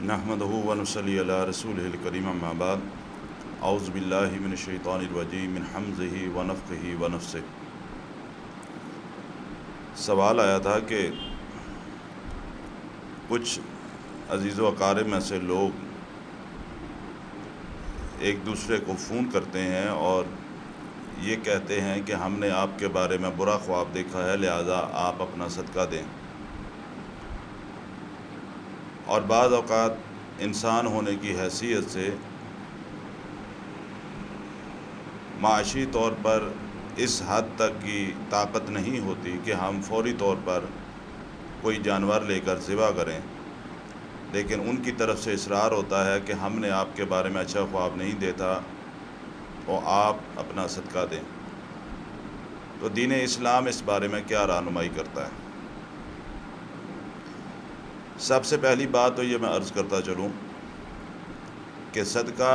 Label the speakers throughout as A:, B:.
A: نحمدہ و نصلی علی رسولہ الکریم اما بعد اعوذ باللہ من الشیطان الرجیم من حمزہ و نفخہ و نفثہ۔ سوال آیا تھا کہ کچھ عزیز و اقارب میں سے لوگ ایک دوسرے کو فون کرتے ہیں اور یہ کہتے ہیں کہ ہم نے آپ کے بارے میں برا خواب دیکھا ہے، لہذا آپ اپنا صدقہ دیں۔ اور بعض اوقات انسان ہونے کی حیثیت سے معاشی طور پر اس حد تک کی طاقت نہیں ہوتی کہ ہم فوری طور پر کوئی جانور لے کر ذبح کریں، لیکن ان کی طرف سے اصرار ہوتا ہے کہ ہم نے آپ کے بارے میں اچھا خواب نہیں دیتا تو آپ اپنا صدقہ دیں۔ تو دین اسلام اس بارے میں کیا رہنمائی کرتا ہے؟ سب سے پہلی بات تو یہ میں عرض کرتا چلوں کہ صدقہ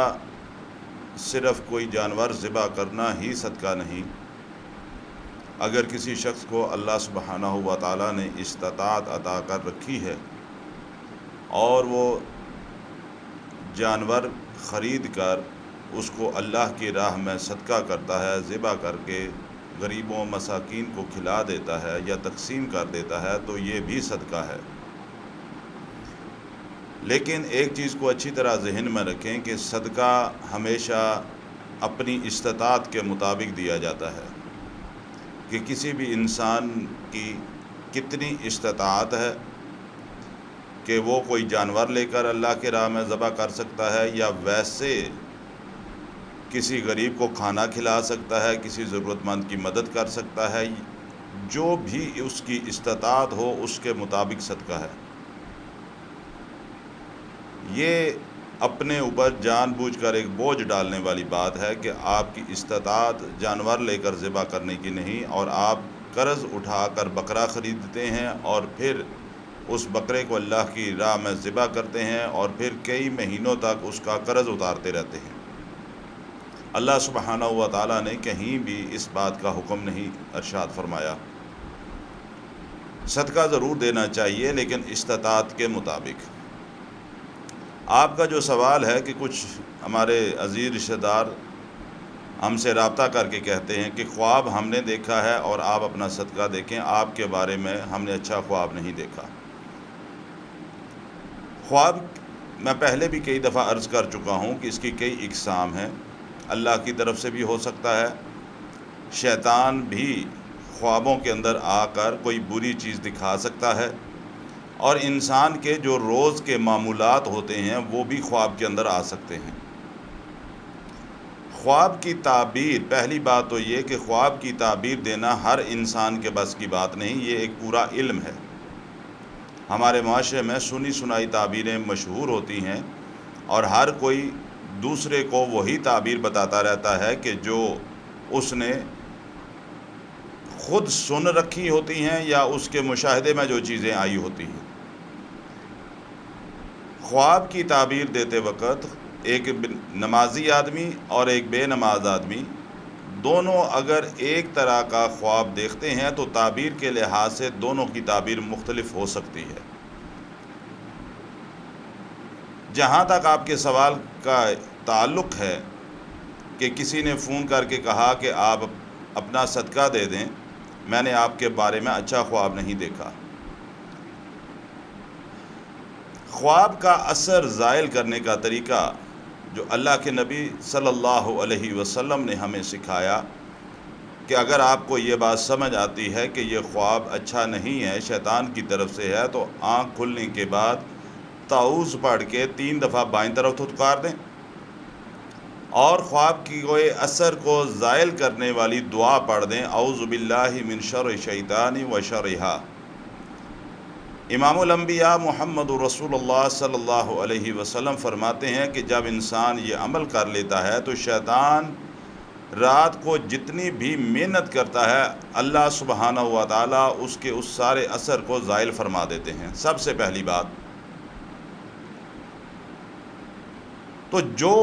A: صرف کوئی جانور ذبح کرنا ہی صدقہ نہیں۔ اگر کسی شخص کو اللہ سبحانہ و تعالیٰ نے استطاعت عطا کر رکھی ہے اور وہ جانور خرید کر اس کو اللہ کی راہ میں صدقہ کرتا ہے، ذبح کر کے غریبوں مساکین کو کھلا دیتا ہے یا تقسیم کر دیتا ہے، تو یہ بھی صدقہ ہے۔ لیکن ایک چیز کو اچھی طرح ذہن میں رکھیں کہ صدقہ ہمیشہ اپنی استطاعت کے مطابق دیا جاتا ہے، کہ کسی بھی انسان کی کتنی استطاعت ہے کہ وہ کوئی جانور لے کر اللہ کے راہ میں ذبح کر سکتا ہے یا ویسے کسی غریب کو کھانا کھلا سکتا ہے، کسی ضرورت مند کی مدد کر سکتا ہے، جو بھی اس کی استطاعت ہو اس کے مطابق صدقہ ہے۔ یہ اپنے اوپر جان بوجھ کر ایک بوجھ ڈالنے والی بات ہے کہ آپ کی استطاعت جانور لے کر ذبح کرنے کی نہیں، اور آپ قرض اٹھا کر بکرا خریدتے ہیں اور پھر اس بکرے کو اللہ کی راہ میں ذبح کرتے ہیں اور پھر کئی مہینوں تک اس کا قرض اتارتے رہتے ہیں۔ اللہ سبحانہ و تعالیٰ نے کہیں بھی اس بات کا حکم نہیں ارشاد فرمایا۔ صدقہ ضرور دینا چاہیے لیکن استطاعت کے مطابق۔ آپ کا جو سوال ہے کہ کچھ ہمارے عزیز رشتہ دار ہم سے رابطہ کر کے کہتے ہیں کہ خواب ہم نے دیکھا ہے اور آپ اپنا صدقہ دیکھیں، آپ کے بارے میں ہم نے اچھا خواب نہیں دیکھا۔ خواب میں پہلے بھی کئی دفعہ عرض کر چکا ہوں کہ اس کی کئی اقسام ہیں۔ اللہ کی طرف سے بھی ہو سکتا ہے، شیطان بھی خوابوں کے اندر آ کر کوئی بری چیز دکھا سکتا ہے، اور انسان کے جو روز کے معمولات ہوتے ہیں وہ بھی خواب کے اندر آ سکتے ہیں۔ خواب کی تعبیر، پہلی بات تو یہ کہ خواب کی تعبیر دینا ہر انسان کے بس کی بات نہیں، یہ ایک پورا علم ہے۔ ہمارے معاشرے میں سنی سنائی تعبیریں مشہور ہوتی ہیں اور ہر کوئی دوسرے کو وہی تعبیر بتاتا رہتا ہے کہ جو اس نے خود سن رکھی ہوتی ہیں یا اس کے مشاہدے میں جو چیزیں آئی ہوتی ہیں۔ خواب کی تعبیر دیتے وقت ایک نمازی آدمی اور ایک بے نماز آدمی دونوں اگر ایک طرح کا خواب دیکھتے ہیں تو تعبیر کے لحاظ سے دونوں کی تعبیر مختلف ہو سکتی ہے۔ جہاں تک آپ کے سوال کا تعلق ہے کہ کسی نے فون کر کے کہا کہ آپ اپنا صدقہ دے دیں، میں نے آپ کے بارے میں اچھا خواب نہیں دیکھا۔ خواب کا اثر زائل کرنے کا طریقہ جو اللہ کے نبی صلی اللہ علیہ وسلم نے ہمیں سکھایا کہ اگر آپ کو یہ بات سمجھ آتی ہے کہ یہ خواب اچھا نہیں ہے، شیطان کی طرف سے ہے، تو آنکھ کھلنے کے بعد تعوذ پڑھ کے 3 دفعہ بائیں طرف تھتکار دیں اور خواب کی کوئی اثر کو زائل کرنے والی دعا پڑھ دیں، اعوذ باللہ من شر الشیطان و شرہا۔ امام الانبیاء محمد رسول اللہ صلی اللہ علیہ وسلم فرماتے ہیں کہ جب انسان یہ عمل کر لیتا ہے تو شیطان رات کو جتنی بھی محنت کرتا ہے اللہ سبحانہ و تعالیٰ اس کے اس سارے اثر کو زائل فرما دیتے ہیں۔ سب سے پہلی بات تو جو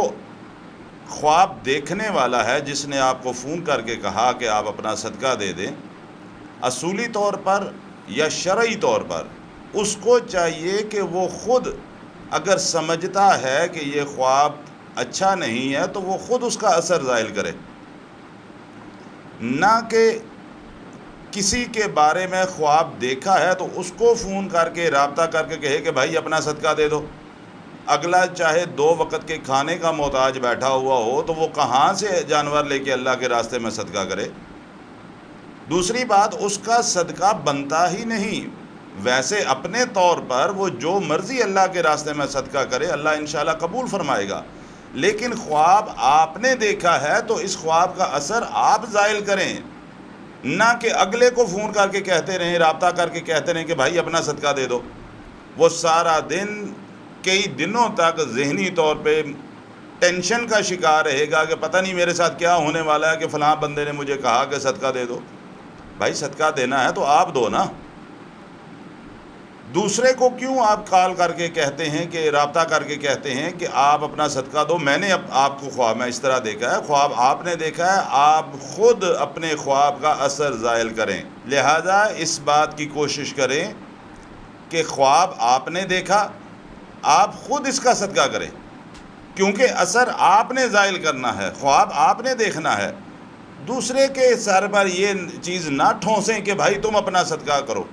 A: خواب دیکھنے والا ہے جس نے آپ کو فون کر کے کہا کہ آپ اپنا صدقہ دے دیں، اصولی طور پر یا شرعی طور پر اس کو چاہیے کہ وہ خود اگر سمجھتا ہے کہ یہ خواب اچھا نہیں ہے تو وہ خود اس کا اثر زائل کرے، نہ کہ کسی کے بارے میں خواب دیکھا ہے تو اس کو فون کر کے رابطہ کر کے کہے کہ بھائی اپنا صدقہ دے دو۔ اگلا چاہے 2 وقت کے کھانے کا محتاج بیٹھا ہوا ہو تو وہ کہاں سے جانور لے کے اللہ کے راستے میں صدقہ کرے؟ دوسری بات، اس کا صدقہ بنتا ہی نہیں۔ ویسے اپنے طور پر وہ جو مرضی اللہ کے راستے میں صدقہ کرے اللہ انشاءاللہ قبول فرمائے گا، لیکن خواب آپ نے دیکھا ہے تو اس خواب کا اثر آپ زائل کریں، نہ کہ اگلے کو فون کر کے کہتے رہیں، رابطہ کر کے کہتے رہیں کہ بھائی اپنا صدقہ دے دو۔ وہ سارا دن کئی دنوں تک ذہنی طور پہ ٹینشن کا شکار رہے گا کہ پتہ نہیں میرے ساتھ کیا ہونے والا ہے کہ فلاں بندے نے مجھے کہا کہ صدقہ دے دو۔ بھائی صدقہ دینا ہے تو آپ دو نا، دوسرے کو کیوں آپ کال کر کے کہتے ہیں کہ رابطہ کر کے کہتے ہیں کہ آپ اپنا صدقہ دو؟ میں نے آپ کو خواب میں اس طرح دیکھا ہے، خواب آپ نے دیکھا ہے، آپ خود اپنے خواب کا اثر زائل کریں۔ لہذا اس بات کی کوشش کریں کہ خواب آپ نے دیکھا، آپ خود اس کا صدقہ کریں، کیونکہ اثر آپ نے زائل کرنا ہے، خواب آپ نے دیکھنا ہے۔ دوسرے کے سر پر یہ چیز نہ ٹھونسیں کہ بھائی تم اپنا صدقہ کرو۔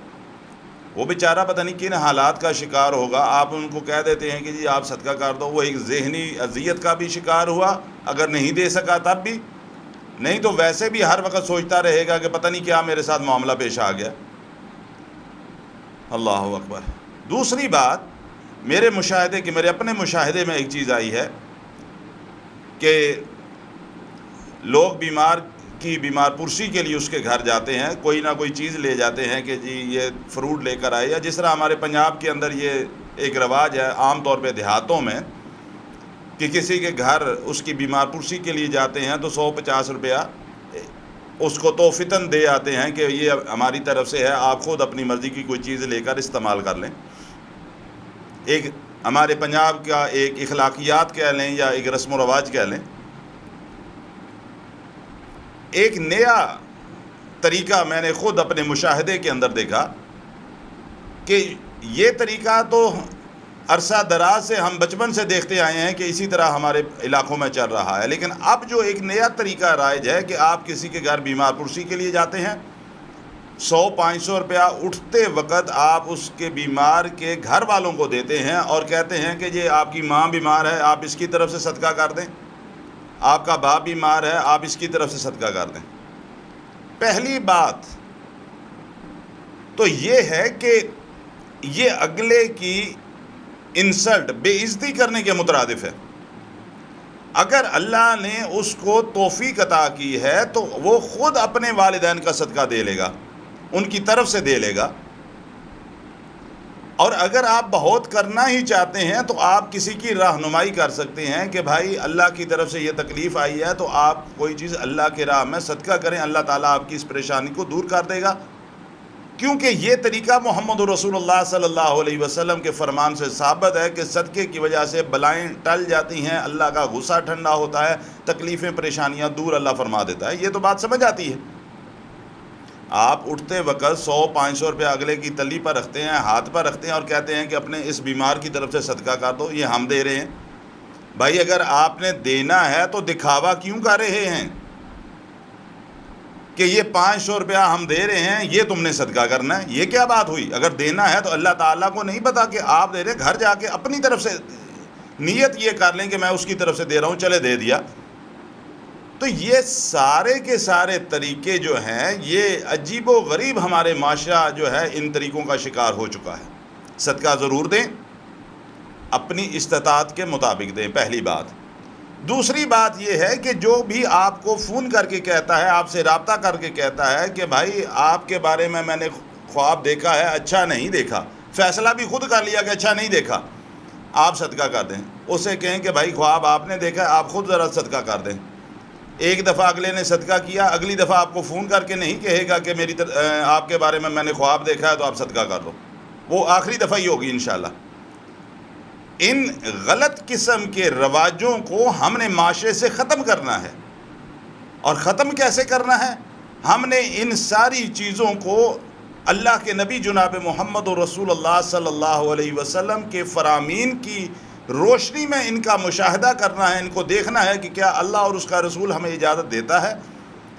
A: وہ بیچارہ پتہ نہیں کن حالات کا شکار ہوگا، آپ ان کو کہہ دیتے ہیں کہ جی آپ صدقہ کر دو، وہ ایک ذہنی اذیت کا بھی شکار ہوا، اگر نہیں دے سکا تب بھی، نہیں تو ویسے بھی ہر وقت سوچتا رہے گا کہ پتہ نہیں کیا میرے ساتھ معاملہ پیش آ گیا۔ اللہ اکبر۔ دوسری بات، میرے اپنے مشاہدے میں ایک چیز آئی ہے کہ لوگ بیمار پرسی کے لیے اس کے گھر جاتے ہیں، کوئی نہ کوئی چیز لے جاتے ہیں کہ جی یہ فروٹ لے کر آئے، یا جس طرح ہمارے پنجاب کے اندر یہ ایک رواج ہے عام طور پہ دیہاتوں میں کہ کسی کے گھر اس کی بیمار پرسی کے لیے جاتے ہیں تو 150 روپیہ اس کو توفتاً دے آتے ہیں کہ یہ ہماری طرف سے ہے، آپ خود اپنی مرضی کی کوئی چیز لے کر استعمال کر لیں۔ ایک ہمارے پنجاب کا ایک اخلاقیات کہہ لیں یا ایک رسم و رواج کہہ لیں۔ ایک نیا طریقہ میں نے خود اپنے مشاہدے کے اندر دیکھا کہ یہ طریقہ تو عرصہ دراز سے ہم بچپن سے دیکھتے آئے ہیں کہ اسی طرح ہمارے علاقوں میں چل رہا ہے، لیکن اب جو ایک نیا طریقہ رائج ہے کہ آپ کسی کے گھر بیمار پرسی کے لیے جاتے ہیں، 100-500 روپیہ اٹھتے وقت آپ اس کے بیمار کے گھر والوں کو دیتے ہیں اور کہتے ہیں کہ یہ آپ کی ماں بیمار ہے، آپ اس کی طرف سے صدقہ کر دیں، آپ کا باپ بیمار ہے، آپ اس کی طرف سے صدقہ کر دیں۔ پہلی بات تو یہ ہے کہ یہ اگلے کی انسلٹ، بے عزتی کرنے کے مترادف ہے۔ اگر اللہ نے اس کو توفیق عطا کی ہے تو وہ خود اپنے والدین کا صدقہ دے لے گا، ان کی طرف سے دے لے گا۔ اور اگر آپ بہت کرنا ہی چاہتے ہیں تو آپ کسی کی رہنمائی کر سکتے ہیں کہ بھائی اللہ کی طرف سے یہ تکلیف آئی ہے تو آپ کوئی چیز اللہ کے راہ میں صدقہ کریں، اللہ تعالیٰ آپ کی اس پریشانی کو دور کر دے گا، کیونکہ یہ طریقہ محمد رسول اللہ صلی اللہ علیہ وسلم کے فرمان سے ثابت ہے کہ صدقے کی وجہ سے بلائیں ٹل جاتی ہیں، اللہ کا غصہ ٹھنڈا ہوتا ہے، تکلیفیں پریشانیاں دور اللہ فرما دیتا ہے۔ یہ تو بات سمجھ آتی ہے۔ آپ اٹھتے وقت 100-500 روپیہ اگلے کی تلی پر رکھتے ہیں، ہاتھ پر رکھتے ہیں اور کہتے ہیں کہ اپنے اس بیمار کی طرف سے صدقہ کر دو، یہ ہم دے رہے ہیں۔ بھائی اگر آپ نے دینا ہے تو دکھاوا کیوں کر رہے ہیں کہ یہ 500 روپیہ ہم دے رہے ہیں، یہ تم نے صدقہ کرنا ہے؟ یہ کیا بات ہوئی؟ اگر دینا ہے تو اللہ تعالیٰ کو نہیں پتا کہ آپ دے رہے، گھر جا کے اپنی طرف سے نیت یہ کر لیں کہ میں اس کی طرف سے دے رہا ہوں، چلے دے دیا۔ تو یہ سارے کے سارے طریقے جو ہیں یہ عجیب و غریب ہمارے معاشرہ جو ہے ان طریقوں کا شکار ہو چکا ہے۔ صدقہ ضرور دیں، اپنی استطاعت کے مطابق دیں، پہلی بات۔ دوسری بات یہ ہے کہ جو بھی آپ کو فون کر کے کہتا ہے، آپ سے رابطہ کر کے کہتا ہے کہ بھائی آپ کے بارے میں نے خواب دیکھا ہے، اچھا نہیں دیکھا، فیصلہ بھی خود کر لیا کہ اچھا نہیں دیکھا، آپ صدقہ کر دیں۔ اسے کہیں کہ بھائی خواب آپ نے دیکھا ہے، آپ خود ذرا صدقہ کر دیں۔ ایک دفعہ اگلے نے صدقہ کیا، اگلی دفعہ آپ کو فون کر کے نہیں کہے گا کہ آپ کے بارے میں نے خواب دیکھا ہے تو آپ صدقہ کر دو، وہ آخری دفعہ ہی ہوگی انشاءاللہ۔ ان غلط قسم کے رواجوں کو ہم نے معاشرے سے ختم کرنا ہے، اور ختم کیسے کرنا ہے؟ ہم نے ان ساری چیزوں کو اللہ کے نبی جناب محمد رسول اللہ صلی اللہ علیہ وسلم کے فرامین کی روشنی میں ان کا مشاہدہ کرنا ہے، ان کو دیکھنا ہے کہ کیا اللہ اور اس کا رسول ہمیں اجازت دیتا ہے۔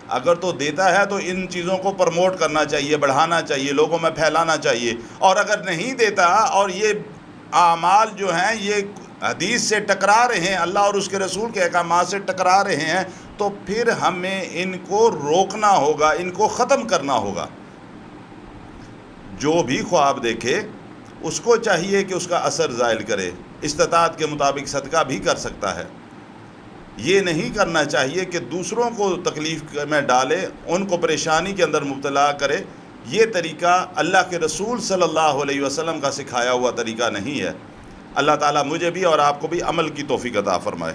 A: اگر تو دیتا ہے تو ان چیزوں کو پروموٹ کرنا چاہیے، بڑھانا چاہیے، لوگوں میں پھیلانا چاہیے، اور اگر نہیں دیتا اور یہ اعمال جو ہیں یہ حدیث سے ٹکرا رہے ہیں، اللہ اور اس کے رسول کے احکامات سے ٹکرا رہے ہیں، تو پھر ہمیں ان کو روکنا ہوگا، ان کو ختم کرنا ہوگا۔ جو بھی خواب دیکھے اس کو چاہیے کہ اس کا اثر زائل کرے، استطاعت کے مطابق صدقہ بھی کر سکتا ہے۔ یہ نہیں کرنا چاہیے کہ دوسروں کو تکلیف میں ڈالے، ان کو پریشانی کے اندر مبتلا کرے۔ یہ طریقہ اللہ کے رسول صلی اللہ علیہ وسلم کا سکھایا ہوا طریقہ نہیں ہے۔ اللہ تعالیٰ مجھے بھی اور آپ کو بھی عمل کی توفیق عطا فرمائے۔